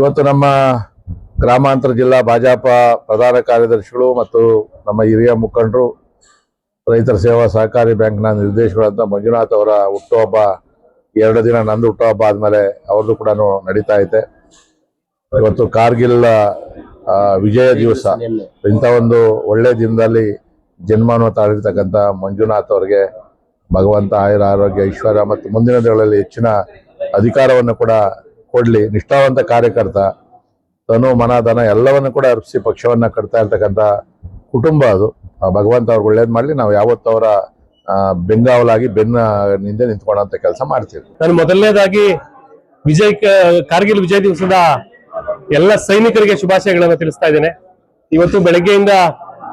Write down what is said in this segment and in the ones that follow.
ಇವತ್ತು ನಮ್ಮ ಗ್ರಾಮಾಂತರ ಜಿಲ್ಲಾ ಭಾಜಪ ಪ್ರಧಾನ ಕಾರ್ಯದರ್ಶಿಗಳು ಮತ್ತು ನಮ್ಮ ಹಿರಿಯ ಮುಖಂಡರು, ರೈತರ ಸೇವಾ ಸಹಕಾರಿ ಬ್ಯಾಂಕ್ನ ನಿರ್ದೇಶಕರಾದ ಮಂಜುನಾಥ್ ಅವರ ಹುಟ್ಟುಹಬ್ಬ 2 ದಿನ, ನಂದು ಹುಟ್ಟುಹಬ್ಬ ಆದಮೇಲೆ ಅವ್ರದ್ದು ಕೂಡ ನಡೀತಾ ಐತೆ. ಇವತ್ತು ಕಾರ್ಗಿಲ್ ವಿಜಯ ದಿವಸ. ಇಂಥ ಒಂದು ಒಳ್ಳೆ ದಿನದಲ್ಲಿ ಜನ್ಮವನ್ನು ತಾಳಿರ್ತಕ್ಕಂಥ ಮಂಜುನಾಥ್ ಅವರಿಗೆ ಭಗವಂತ ಆಯುರ ಆರೋಗ್ಯ ಐಶ್ವರ್ಯ ಮತ್ತು ಮುಂದಿನ ದಿನಗಳಲ್ಲಿ ಹೆಚ್ಚಿನ ಅಧಿಕಾರವನ್ನು ಕೂಡ ಕೊಡಲಿ. ನಿಷ್ಠಾವಂತ ಕಾರ್ಯಕರ್ತ, ತನು ಮನ ಧನ ಎಲ್ಲವನ್ನು ಕೂಡ ಅರ್ಪಿಸಿ ಪಕ್ಷವನ್ನು ಕಟ್ತಾ ಇರ್ತಕ್ಕಂಥ ಕುಟುಂಬ ಅದು. ಭಗವಂತ ಅವ್ರಿಗೆ ಒಳ್ಳೇದು ಮಾಡಲಿ. ನಾವು ಯಾವತ್ತು ಅವರ ಬೆಂಗಾವಲಾಗಿ ಹಿಂದೆ ನಿಂತ್ಕೊಳ್ಳೋಂಥ ಕೆಲಸ ಮಾಡ್ತೀವಿ. ನಾನು ಮೊದಲನೇದಾಗಿ ಕಾರ್ಗಿಲ್ ವಿಜಯ ದಿವಸದ ಎಲ್ಲ ಸೈನಿಕರಿಗೆ ಶುಭಾಶಯಗಳನ್ನು ತಿಳಿಸ್ತಾ ಇದ್ದೇನೆ. ಇವತ್ತು ಬೆಳಗ್ಗೆಯಿಂದ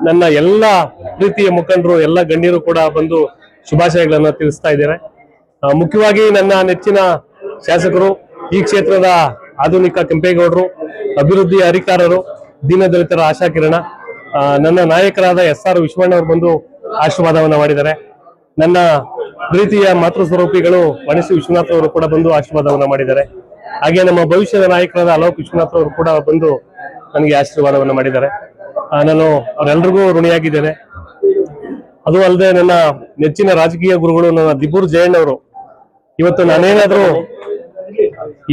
ನನ್ನ ಎಲ್ಲ ಪ್ರೀತಿಯ ಮುಖಂಡರು, ಎಲ್ಲ ಗಣ್ಯರು ಕೂಡ ಬಂದು ಶುಭಾಶಯಗಳನ್ನು ತಿಳಿಸ್ತಾ ಇದ್ದಾರೆ. ಮುಖ್ಯವಾಗಿ ನನ್ನ ನೆಚ್ಚಿನ ಶಾಸಕರು, ಈ ಕ್ಷೇತ್ರದ ಆಧುನಿಕ ಕೆಂಪೇಗೌಡರು, ಅಭಿವೃದ್ಧಿಯ ಹರಿಕಾರರು, ದೀನದಲಿತರ ಆಶಾಕಿರಣ, ನನ್ನ ನಾಯಕರಾದ SR ವಿಶ್ವಣ್ಣ ಅವರು ಬಂದು ಆಶೀರ್ವಾದವನ್ನ ಮಾಡಿದ್ದಾರೆ. ನನ್ನ ಪ್ರೀತಿಯ ಮಾತೃ ಸ್ವರೂಪಿಗಳು ವನಶ್ರೀ ವಿಶ್ವನಾಥ್ ಅವರು ಕೂಡ ಬಂದು ಆಶೀರ್ವಾದವನ್ನ ಮಾಡಿದ್ದಾರೆ. ಹಾಗೆ ನಮ್ಮ ಭವಿಷ್ಯದ ನಾಯಕರಾದ ಅಲೋಕ್ ವಿಶ್ವನಾಥ್ ಅವರು ಕೂಡ ಬಂದು ನನಗೆ ಆಶೀರ್ವಾದವನ್ನ ಮಾಡಿದ್ದಾರೆ. ನಾನು ಅವರೆಲ್ಲರಿಗೂ ಋಣಿಯಾಗಿದ್ದೇನೆ. ಅದು ಅಲ್ಲದೆ ನನ್ನ ನೆಚ್ಚಿನ ರಾಜಕೀಯ ಗುರುಗಳು ನನ್ನ ದಿಬ್ಬೂರು ಜಯಣ್ಣವರು, ಇವತ್ತು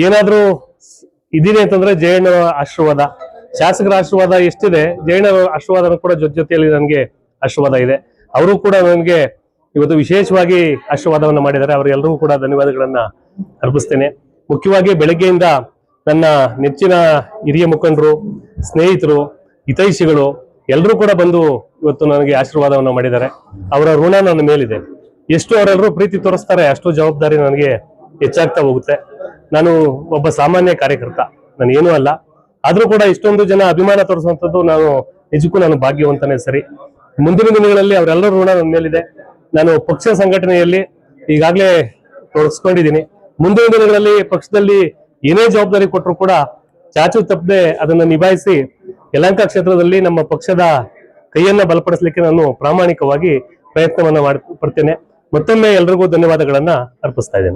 ಏನಾದ್ರೂ ಇದೀನಿ ಅಂತಂದ್ರೆ ಜಯಣ್ಣರ ಆಶೀರ್ವಾದ, ಶಾಸಕರ ಆಶೀರ್ವಾದ ಎಷ್ಟಿದೆ, ಜಯಣ್ಣರ ಆಶೀರ್ವಾದ ಕೂಡ ಜೊತೆಯಲ್ಲಿ ನನಗೆ ಆಶೀರ್ವಾದ ಇದೆ. ಅವರು ಕೂಡ ನನಗೆ ಇವತ್ತು ವಿಶೇಷವಾಗಿ ಆಶೀರ್ವಾದವನ್ನ ಮಾಡಿದ್ದಾರೆ. ಅವರೆಲ್ಲರಿಗೂ ಕೂಡ ಧನ್ಯವಾದಗಳನ್ನ ಅರ್ಪಿಸ್ತೇನೆ. ಮುಖ್ಯವಾಗಿ ಬೆಳಗ್ಗೆಯಿಂದ ನನ್ನ ನೆಚ್ಚಿನ ಹಿರಿಯ ಮುಖಂಡರು, ಸ್ನೇಹಿತರು, ಹಿತೈಷಿಗಳು ಎಲ್ಲರೂ ಕೂಡ ಬಂದು ಇವತ್ತು ನನಗೆ ಆಶೀರ್ವಾದವನ್ನ ಮಾಡಿದ್ದಾರೆ. ಅವರ ಋಣ ನನ್ನ ಮೇಲಿದೆ. ಎಷ್ಟು ಅವರೆಲ್ಲರೂ ಪ್ರೀತಿ ತೋರಿಸ್ತಾರೆ, ಅಷ್ಟು ಜವಾಬ್ದಾರಿ ನನಗೆ ಹೆಚ್ಚಾಗ್ತಾ ಹೋಗುತ್ತೆ. ನಾನು ಒಬ್ಬ ಸಾಮಾನ್ಯ ಕಾರ್ಯಕರ್ತ, ನಾನು ಏನೂ ಅಲ್ಲ. ಆದ್ರೂ ಕೂಡ ಇಷ್ಟೊಂದು ಜನ ಅಭಿಮಾನ ತೋರಿಸುವಂಥದ್ದು ನಿಜಕ್ಕೂ ನಾನು ಭಾಗ್ಯವಂತನೇ ಸರಿ. ಮುಂದಿನ ದಿನಗಳಲ್ಲಿ ಅವರೆಲ್ಲರ ಋಣ ನನ್ನ ಮೇಲಿದೆ. ನಾನು ಪಕ್ಷ ಸಂಘಟನೆಯಲ್ಲಿ ಈಗಾಗಲೇ ತೊಡಗಿಸ್ಕೊಂಡಿದ್ದೀನಿ. ಮುಂದಿನ ದಿನಗಳಲ್ಲಿ ಪಕ್ಷದಲ್ಲಿ ಏನೇ ಜವಾಬ್ದಾರಿ ಕೊಟ್ಟರು ಕೂಡ ಚಾಚು ತಪ್ಪದೆ ಅದನ್ನ ನಿಭಾಯಿಸಿ ಯಲಹಂಕ ಕ್ಷೇತ್ರದಲ್ಲಿ ನಮ್ಮ ಪಕ್ಷದ ಕೈಯನ್ನ ಬಲಪಡಿಸಲಿಕ್ಕೆ ನಾನು ಪ್ರಾಮಾಣಿಕವಾಗಿ ಪ್ರಯತ್ನವನ್ನ ಪಡ್ತೇನೆ. ಮತ್ತೊಮ್ಮೆ ಎಲ್ರಿಗೂ ಧನ್ಯವಾದಗಳನ್ನ ಅರ್ಪಿಸ್ತಾ ಇದ್ದೇನೆ.